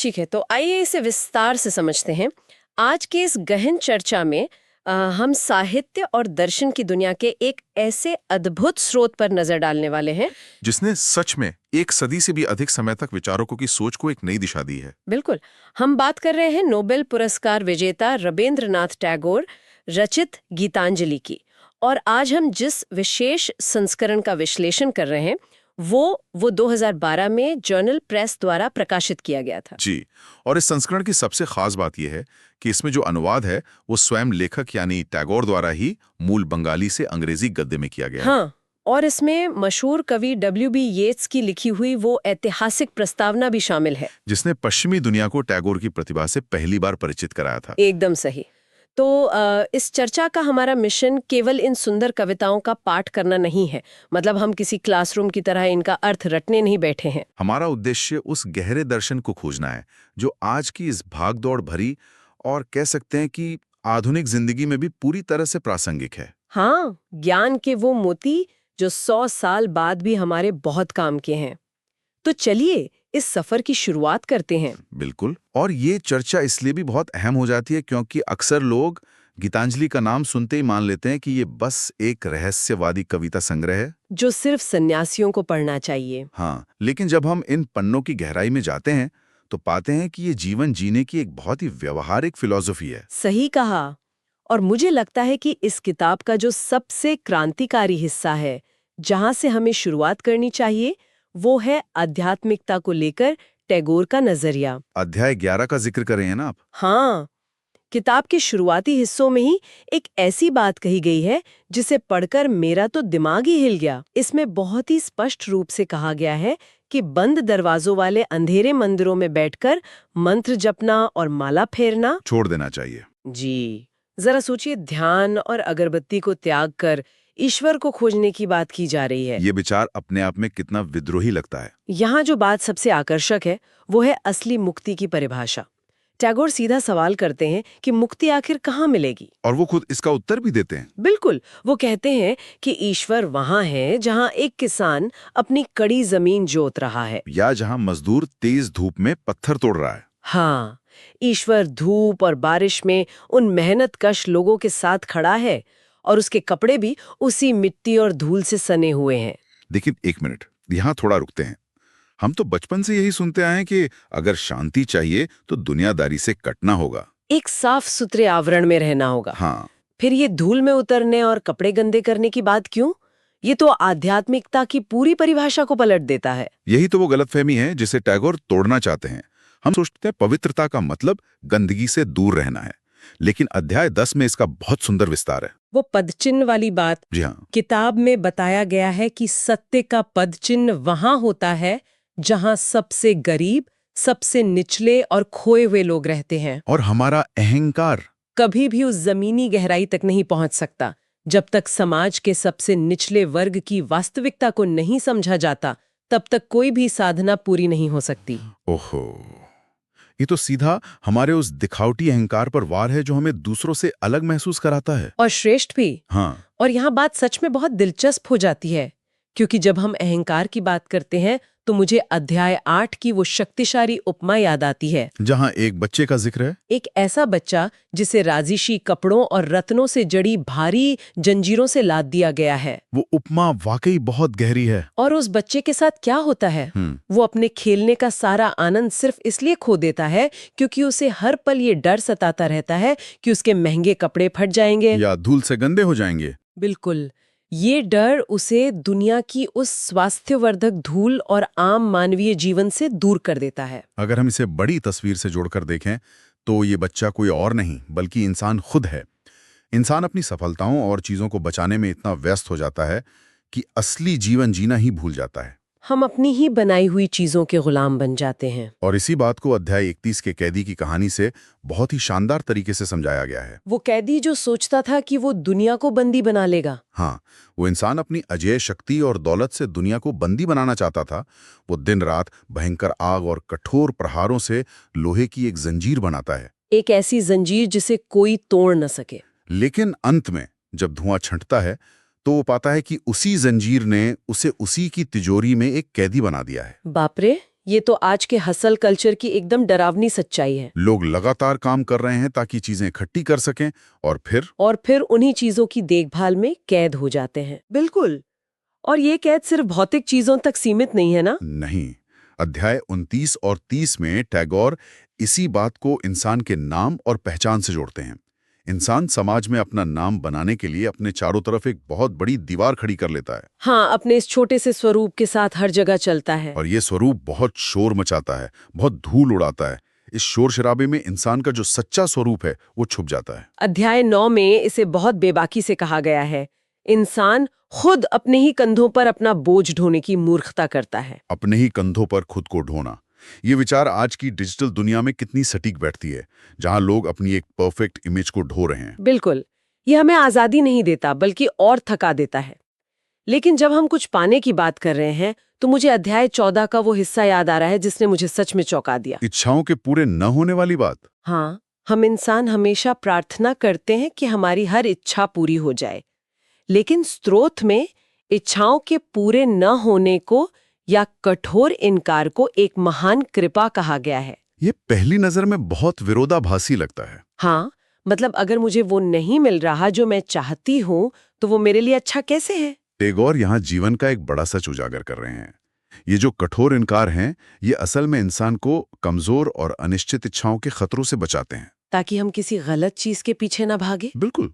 ठीक है, तो आइए इसे विस्तार से समझते हैं। आज के इस गहन चर्चा में हम साहित्य और दर्शन की दुनिया के एक ऐसे अद्भुत स्रोत पर नजर डालने वाले हैं जिसने सच में एक सदी से भी अधिक समय तक विचारकों की सोच को एक नई दिशा दी है। बिल्कुल। हम बात कर रहे हैं नोबेल पुरस्कार विजेता रबींद्रनाथ टैगोर रचित गीतांजलि की। और आज हम जिस विशेष संस्करण का विश्लेषण कर रहे हैं वो 2012 में जर्नल प्रेस द्वारा प्रकाशित किया गया था। जी, और इस संस्करण की सबसे खास बात यह है कि इसमें जो अनुवाद है वो स्वयं लेखक यानी टैगोर द्वारा ही मूल बंगाली से अंग्रेजी गद्य में किया गया है। हाँ, और इसमें मशहूर कवि W.B. येट्स की लिखी हुई वो ऐतिहासिक प्रस्तावना भी शामिल है, जिसने पश्चिमी दुनिया को टैगोर की प्रतिभा से पहली बार परिचित कराया था। एकदम सही। तो इस चर्चा का हमारा मिशन केवल इन सुंदर कविताओं का पाठ करना नहीं है। मतलब हम किसी क्लासरूम की तरह इनका अर्थ रटने नहीं बैठे हैं। हमारा उद्देश्य उस गहरे दर्शन को खोजना है जो आज की इस भागदौड़ भरी और कह सकते हैं कि आधुनिक जिंदगी में भी पूरी तरह से प्रासंगिक है। हाँ, ज्ञान के वो मोती जो 100 साल बाद भी हमारे बहुत काम के हैं। तो चलिए इस सफर की शुरुआत करते हैं। बिल्कुल, और ये चर्चा इसलिए भी बहुत अहम हो जाती है क्योंकि अक्सर लोग गीतांजलि का नाम सुनते ही मान लेते हैं कि ये बस एक रहस्यवादी कविता संग्रह है जो सिर्फ सन्यासियों को पढ़ना चाहिए। हाँ, लेकिन जब हम इन पन्नों की गहराई में जाते हैं तो पाते हैं कि ये जीवन जीने की एक बहुत ही व्यवहारिक फिलॉसफी है। सही कहा। और मुझे लगता है कि इस किताब का जो सबसे क्रांतिकारी हिस्सा है, जहां से हमें शुरुआत करनी चाहिए, वो है आध्यात्मिकता को लेकर टैगोर का नजरिया। अध्याय 11 का जिक्र कर रहे हैं ना आप? हाँ, किताब के शुरुआती हिस्सों में ही एक ऐसी बात कही गई है जिसे पढ़कर मेरा तो दिमाग ही हिल गया। इसमें बहुत ही स्पष्ट रूप से कहा गया है कि बंद दरवाजों वाले अंधेरे मंदिरों में बैठकर मंत्र जपना और माला फेरना छोड़ देना चाहिए। जी, जरा सोचिए, ध्यान और अगरबत्ती को त्याग कर ईश्वर को खोजने की बात की जा रही है। ये विचार अपने आप में कितना विद्रोही लगता है। यहाँ जो बात सबसे आकर्षक है वो है असली मुक्ति की परिभाषा। टैगोर सीधा सवाल करते हैं कि मुक्ति आखिर कहाँ मिलेगी, और वो खुद इसका उत्तर भी देते हैं। बिल्कुल। वो कहते हैं कि ईश्वर वहाँ है जहाँ एक किसान अपनी कड़ी जमीन जोत रहा है, या जहां मजदूर तेज धूप में पत्थर तोड़ रहा है। हाँ, ईश्वर धूप और बारिश में उन मेहनतकश लोगों के साथ खड़ा है और उसके कपड़े भी उसी मिट्टी और धूल से सने हुए हैं। देखिए, एक मिनट यहाँ थोड़ा रुकते हैं। हम तो बचपन से यही सुनते आए हैं कि अगर शांति चाहिए तो दुनियादारी से कटना होगा, एक साफ सुथरे आवरण में रहना होगा। हाँ। फिर ये धूल में उतरने और कपड़े गंदे करने की बात क्यों? ये तो आध्यात्मिकता की पूरी परिभाषा को पलट देता है। यही तो वो गलतफहमी है जिसे टैगोर तोड़ना चाहते हैं। हम सोचते हैं पवित्रता का मतलब गंदगी से दूर रहना है, लेकिन अध्याय 10 में इसका बहुत सुंदर विस्तार है। वो पदचिन्ह वाली बात, जी हाँ, किताब में बताया गया है कि सत्य का पदचिन्ह वहां होता है जहां सबसे गरीब, सबसे निचले और खोए हुए लोग रहते हैं। और हमारा अहंकार कभी भी उस जमीनी गहराई तक नहीं पहुंच सकता जब तक समाज के सबसे निचले वर्ग की वास्तविकता को नहीं समझा जाता। तब तक कोई भी साधना पूरी नहीं हो सकती। ओहो, ये तो सीधा हमारे उस दिखावटी अहंकार पर वार है जो हमें दूसरों से अलग महसूस कराता है, और श्रेष्ठ भी। हाँ। और यहाँ बात सच में बहुत दिलचस्प हो जाती है, क्योंकि जब हम अहंकार की बात करते हैं तो मुझे अध्याय 8 की वो शक्तिशाली उपमा याद आती है, जहाँ एक बच्चे का जिक्र है। एक ऐसा बच्चा जिसे राजिशी कपड़ों और रत्नों से जड़ी भारी जंजीरों से लाद दिया गया है। वो उपमा वाकई बहुत गहरी है। और उस बच्चे के साथ क्या होता है? वो अपने खेलने का सारा आनंद सिर्फ इसलिए खो देता है क्योंकि उसे हर पल ये डर सताता रहता है कि उसके महंगे कपड़े फट जाएंगे या धूल से गंदे हो जाएंगे। बिल्कुल। ये डर उसे दुनिया की उस स्वास्थ्यवर्धक धूल और आम मानवीय जीवन से दूर कर देता है। अगर हम इसे बड़ी तस्वीर से जोड़कर देखें तो ये बच्चा कोई और नहीं बल्कि इंसान खुद है। इंसान अपनी सफलताओं और चीजों को बचाने में इतना व्यस्त हो जाता है कि असली जीवन जीना ही भूल जाता है। हम अपनी ही बनाई हुई चीजों के गुलाम बन जाते हैं। और इसी बात को अध्याय 31 के कैदी की कहानी से बहुत ही शानदार तरीके से समझाया गया है। वो कैदी जो सोचता था कि वो दुनिया को बंदी बना लेगा। हाँ, वो इंसान अपनी अजेय शक्ति और दौलत से दुनिया को बंदी बनाना चाहता था। वो दिन रात भयंकर आग और कठोर प्रहारों से लोहे की एक जंजीर बनाता है, एक ऐसी जंजीर जिसे कोई तोड़ न सके। लेकिन अंत में जब धुआं छंटता है तो वो पाता है कि उसी जंजीर ने उसे उसी की तिजोरी में एक कैदी बना दिया है। बाप रे, ये तो आज के हसल कल्चर की एकदम डरावनी सच्चाई है। लोग लगातार काम कर रहे हैं ताकि चीजें इकट्ठी कर सकें और फिर उन्हीं चीजों की देखभाल में कैद हो जाते हैं। बिल्कुल। और ये कैद सिर्फ भौतिक चीजों तक सीमित नहीं है ना? नहीं। अध्याय 29 और 30 में टैगोर इसी बात को इंसान के नाम और पहचान से जोड़ते हैं। इंसान समाज में अपना नाम बनाने के लिए अपने चारों तरफ एक बहुत बड़ी दीवार खड़ी कर लेता है। हाँ, अपने इस छोटे से स्वरूप के साथ हर जगह चलता है। और ये स्वरूप बहुत शोर मचाता है, बहुत धूल उड़ाता है। इस शोर शराबे में इंसान का जो सच्चा स्वरूप है वो छुप जाता है। अध्याय 9 में इसे बहुत बेबाकी से कहा गया है। इंसान खुद अपने ही कंधों पर अपना बोझ ढोने की मूर्खता करता है। अपने ही कंधों पर खुद को ढोना, ये विचार आज की डिजिटल दुनिया में कितनी सटीक बैठती है, जहां लोग अपनी एक परफेक्ट इमेज को ढो रहे हैं। बिल्कुल। यह हमें आजादी नहीं देता बल्कि और थका देता है। लेकिन जब हम कुछ पाने की बात कर रहे हैं तो मुझे अध्याय 14 का वो हिस्सा याद आ रहा है जिसने मुझे सच में चौंका दिया। इच्छाओं के पूरे न होने वाली बात। हाँ, हम इंसान हमेशा प्रार्थना करते हैं कि हमारी हर इच्छा पूरी हो जाए, लेकिन स्त्रोत में इच्छाओं के पूरे न होने को या कठोर इनकार को एक महान कृपा कहा गया है। ये पहली नजर में बहुत विरोधाभासी लगता है। हाँ, मतलब अगर मुझे वो नहीं मिल रहा जो मैं चाहती हूँ तो वो मेरे लिए अच्छा कैसे है? टैगोर यहाँ जीवन का एक बड़ा सच उजागर कर रहे हैं। ये जो कठोर इनकार हैं, ये असल में इंसान को कमजोर और अनिश्चित इच्छाओं के खतरों से बचाते हैं, ताकि हम किसी गलत चीज के पीछे न भागे। बिल्कुल।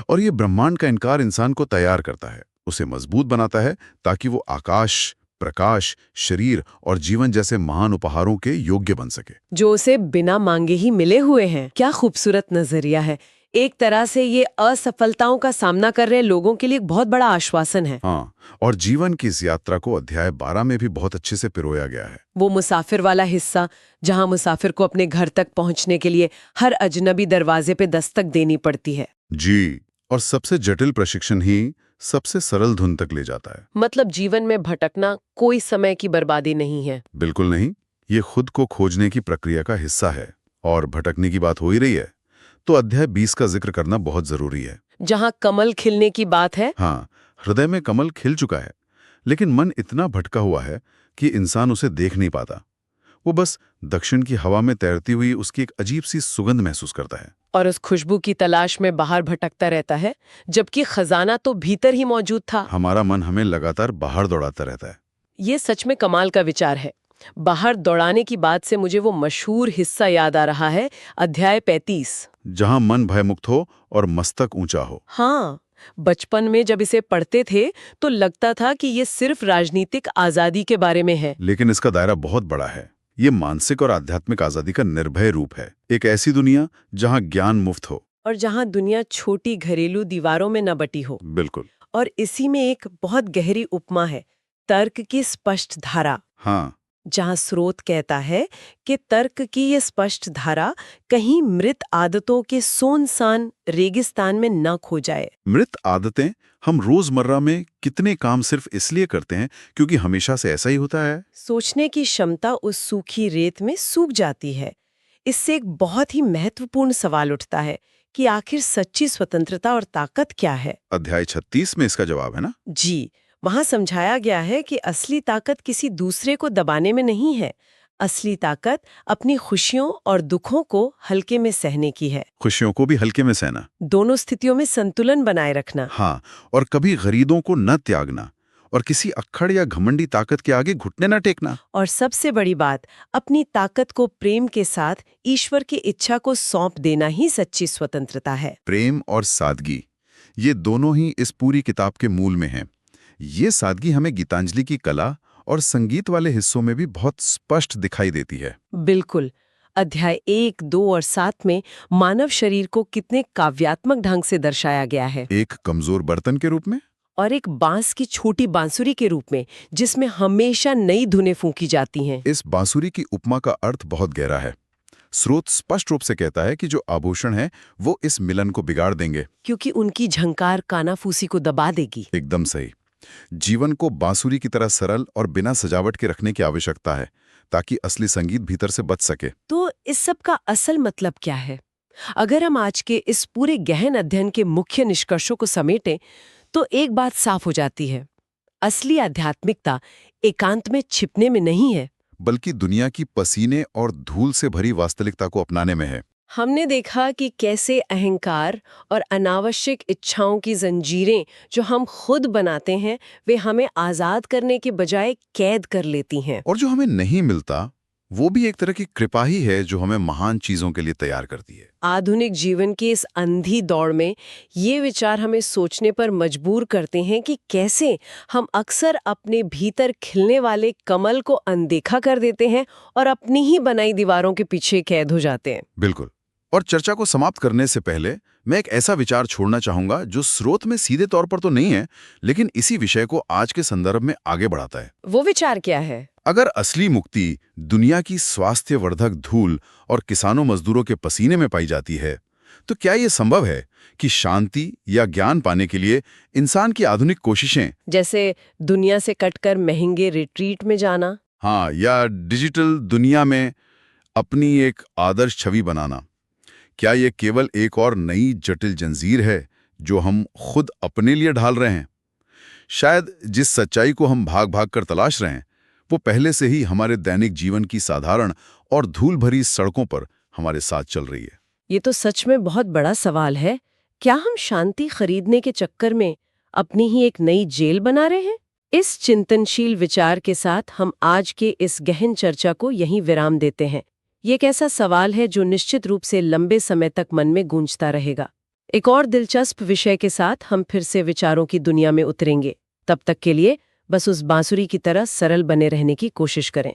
और ये ब्रह्मांड का इनकार इंसान को तैयार करता है, उसे मजबूत बनाता है ताकि वो आकाश, प्रकाश, शरीर और जीवन जैसे महान उपहारों के योग्य बन सके, जो उसे बिना मांगे ही मिले हुए हैं। क्या खूबसूरत नजरिया है। एक तरह से ये असफलताओं का सामना कर रहे लोगों के लिए एक बहुत बड़ा आश्वासन है। हाँ, और जीवन की इस यात्रा को अध्याय 12 में भी बहुत अच्छे से पिरोया गया है। वो मुसाफिर वाला हिस्सा जहां मुसाफिर को अपने घर तक पहुंचने के लिए हर अजनबी दरवाजे पे दस्तक देनी पड़ती है। जी, और सबसे जटिल प्रशिक्षण ही सबसे सरल धुन तक ले जाता है। मतलब जीवन में भटकना कोई समय की बर्बादी नहीं है। बिल्कुल नहीं, ये खुद को खोजने की प्रक्रिया का हिस्सा है। और भटकने की बात हो ही रही है तो अध्याय 20 का जिक्र करना बहुत जरूरी है, जहां कमल खिलने की बात है। हाँ, हृदय में कमल खिल चुका है, लेकिन मन इतना भटका हुआ है कि इंसान उसे देख नहीं पाता। वो बस दक्षिण की हवा में तैरती हुई उसकी एक अजीब सी सुगंध महसूस करता है और उस खुशबू की तलाश में बाहर भटकता रहता है, जबकि खजाना तो भीतर ही मौजूद था। हमारा मन हमें लगातार बाहर दौड़ाता रहता है। ये सच में कमाल का विचार है। बाहर दौड़ाने की बात से मुझे वो मशहूर हिस्सा याद आ रहा है, अध्याय 35, जहां मन भयमुक्त हो और मस्तक ऊंचा हो। हाँ, बचपन में जब इसे पढ़ते थे तो लगता था कि ये सिर्फ राजनीतिक आजादी के बारे में है। लेकिन इसका दायरा बहुत बड़ा है। ये मानसिक और आध्यात्मिक आजादी का निर्भय रूप है। एक ऐसी दुनिया जहां ज्ञान मुफ्त हो और जहां दुनिया छोटी घरेलू दीवारों में न बटी हो। बिल्कुल। और इसी में एक बहुत गहरी उपमा है, तर्क की स्पष्ट धारा। हाँ, जहां स्रोत कहता है कि तर्क की ये स्पष्ट धारा कहीं मृत आदतों के सोनसान रेगिस्तान में न खो जाए। मृत आदतें हम रोजमर्रा में कितने काम सिर्फ इसलिए करते हैं क्योंकि हमेशा से ऐसा ही होता है। सोचने की क्षमता उस सूखी रेत में सूख जाती है। इससे एक बहुत ही महत्वपूर्ण सवाल उठता है कि आखिर सच्ची स्वतंत्रता और ताकत क्या है। अध्याय 36 में इसका जवाब है ना। जी, वहां समझाया गया है कि असली ताकत किसी दूसरे को दबाने में नहीं है। असली ताकत अपनी खुशियों और दुखों को हल्के में सहने की है। खुशियों को भी हल्के में सहना, दोनों स्थितियों में संतुलन बनाए रखना। हाँ, और कभी गरीदों को न त्यागना और किसी अक्खड़ या घमंडी ताकत के आगे घुटने न टेकना। और सबसे बड़ी बात, अपनी ताकत को प्रेम के साथ ईश्वर की इच्छा को सौंप देना ही सच्ची स्वतंत्रता है। प्रेम और सादगी, ये दोनों ही इस पूरी किताब के मूल में हैं। ये सादगी हमें गीतांजलि की कला और संगीत वाले हिस्सों में भी बहुत स्पष्ट दिखाई देती है। बिल्कुल। अध्याय 1, 2 और 7 में मानव शरीर को कितने काव्यात्मक ढंग से दर्शाया गया है। एक कमजोर बर्तन के रूप में और एक बांस की छोटी बांसुरी के रूप में, जिसमें हमेशा नई धुनें फूंकी जाती हैं। इस बांसुरी की उपमा का अर्थ बहुत गहरा है। स्रोत स्पष्ट रूप से कहता है कि जो आभूषण है वो इस मिलन को बिगाड़ देंगे, क्योंकि उनकी झंकार कानाफूसी को दबा देगी। एकदम सही। जीवन को बांसुरी की तरह सरल और बिना सजावट के रखने की आवश्यकता है ताकि असली संगीत भीतर से बच सके। तो इस सब का असल मतलब क्या है? अगर हम आज के इस पूरे गहन अध्ययन के मुख्य निष्कर्षों को समेटें तो एक बात साफ हो जाती है। असली आध्यात्मिकता एकांत में छिपने में नहीं है, बल्कि दुनिया की पसीने और धूल से भरी वास्तविकता को अपनाने में है। हमने देखा कि कैसे अहंकार और अनावश्यक इच्छाओं की जंजीरें जो हम खुद बनाते हैं, वे हमें आजाद करने के बजाय कैद कर लेती हैं। और जो हमें नहीं मिलता, वो भी एक तरह की कृपा ही है जो हमें महान चीजों के लिए तैयार करती है। आधुनिक जीवन की इस अंधी दौड़ में ये विचार हमें सोचने पर मजबूर करते हैं कि कैसे हम अक्सर अपने भीतर खिलने वाले कमल को अनदेखा कर देते हैं और अपनी ही बनाई दीवारों के पीछे कैद हो जाते हैं। बिल्कुल। और चर्चा को समाप्त करने से पहले मैं एक ऐसा विचार छोड़ना चाहूंगा जो स्रोत में सीधे तौर पर तो नहीं है, लेकिन इसी विषय को आज के संदर्भ में आगे बढ़ाता है। वो विचार क्या है? अगर असली मुक्ति दुनिया की स्वास्थ्यवर्धक धूल और किसानों मजदूरों के पसीने में पाई जाती है, तो क्या ये संभव है कि शांति या ज्ञान पाने के लिए इंसान की आधुनिक कोशिशें, जैसे दुनिया से कटकर महंगे रिट्रीट में जाना, हाँ, या डिजिटल दुनिया में अपनी एक आदर्श छवि बनाना, क्या ये केवल एक और नई जटिल जंजीर है जो हम खुद अपने लिए ढाल रहे हैं? शायद जिस सच्चाई को हम भाग भाग कर तलाश रहे हैं, वो पहले से ही हमारे दैनिक जीवन की साधारण और धूल भरी सड़कों पर हमारे साथ चल रही है। ये तो सच में बहुत बड़ा सवाल है। क्या हम शांति खरीदने के चक्कर में अपनी ही एक नई जेल बना रहे हैं? इस चिंतनशील विचार के साथ हम आज के इस गहन चर्चा को यहीं विराम देते हैं। ये एक ऐसा सवाल है जो निश्चित रूप से लंबे समय तक मन में गूंजता रहेगा। एक और दिलचस्प विषय के साथ हम फिर से विचारों की दुनिया में उतरेंगे। तब तक के लिए बस उस बांसुरी की तरह सरल बने रहने की कोशिश करें।